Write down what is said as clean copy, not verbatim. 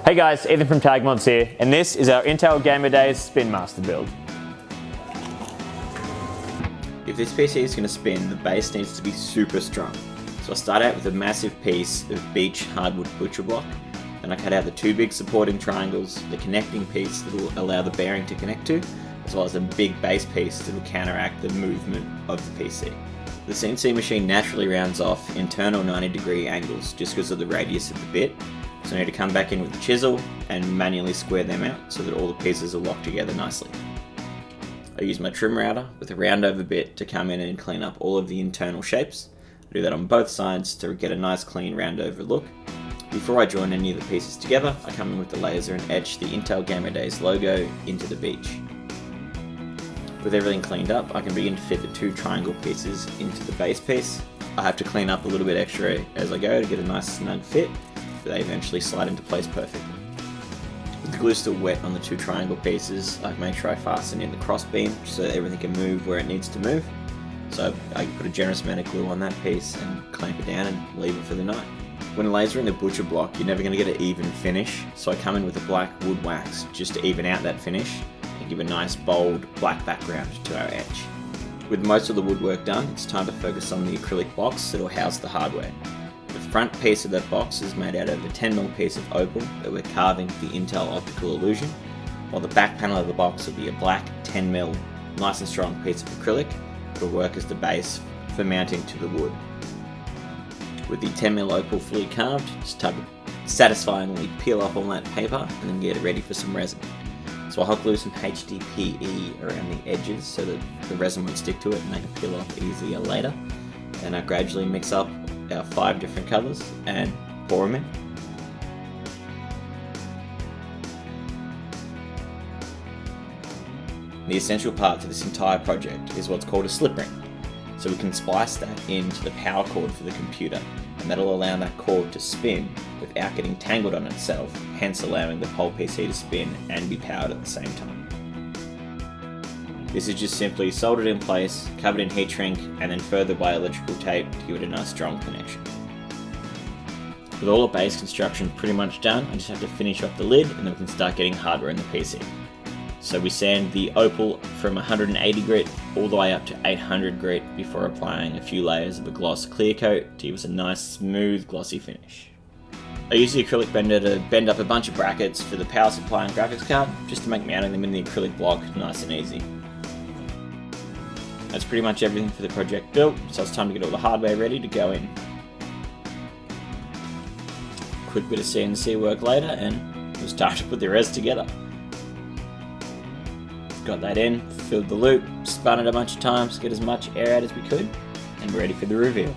Hey guys, Ethan from TAGMods here, and this is our Intel Gamer Days Spin Master build. If this PC is going to spin, the base needs to be super strong. So I start out with a massive piece of beech hardwood butcher block, then I cut out the two big supporting triangles, the connecting piece that will allow the bearing to connect to, as well as a big base piece that will counteract the movement of the PC. The CNC machine naturally rounds off internal 90-degree angles just because of the radius of the bit, so I need to come back in with the chisel and manually square them out so that all the pieces are locked together nicely. I use my trim router with a round over bit to come in and clean up all of the internal shapes. I do that on both sides to get a nice clean round over look. Before I join any of the pieces together, I come in with the laser and etch the Intel Gamer Days logo into the beech. With everything cleaned up, I can begin to fit the two triangle pieces into the base piece. I have to clean up a little bit extra as I go to get a nice snug fit, but they eventually slide into place perfectly. With the glue still wet on the two triangle pieces, I make sure I fasten in the cross beam so that everything can move where it needs to move. So I put a generous amount of glue on that piece and clamp it down and leave it for the night. When lasering the butcher block, you're never going to get an even finish, so I come in with a black wood wax just to even out that finish and give a nice bold black background to our edge. With most of the woodwork done, it's time to focus on the acrylic box that will house the hardware. The front piece of that box is made out of a 10mm piece of opal that we're carving the Intel optical illusion, while the back panel of the box will be a black 10mm nice and strong piece of acrylic that will work as the base for mounting to the wood. With the 10mm opal fully carved, just time to satisfyingly peel off all that paper and then get it ready for some resin. So I'll hot glue some HDPE around the edges so that the resin won't stick to it and they can peel off easier later. And I gradually mix up our 5 different colours and pour them in. The essential part to this entire project is what's called a slip ring. So we can splice that into the power cord for the computer, and that'll allow that cord to spin without getting tangled on itself, hence allowing the whole PC to spin and be powered at the same time. This is just simply soldered in place, covered in heat shrink, and then furthered by electrical tape to give it a nice strong connection. With all the base construction pretty much done, I just have to finish off the lid and then we can start getting hardware in the PC. So we sand the opal from 180 grit all the way up to 800 grit before applying a few layers of a gloss clear coat to give us a nice smooth glossy finish. I use the acrylic bender to bend up a bunch of brackets for the power supply and graphics card just to make mounting them in the acrylic block nice and easy. That's pretty much everything for the project built, so it's time to get all the hardware ready to go in. Quick bit of CNC work later and we'll start to put the res together. Got that in, filled the loop, spun it a bunch of times, get as much air out as we could, and we're ready for the reveal.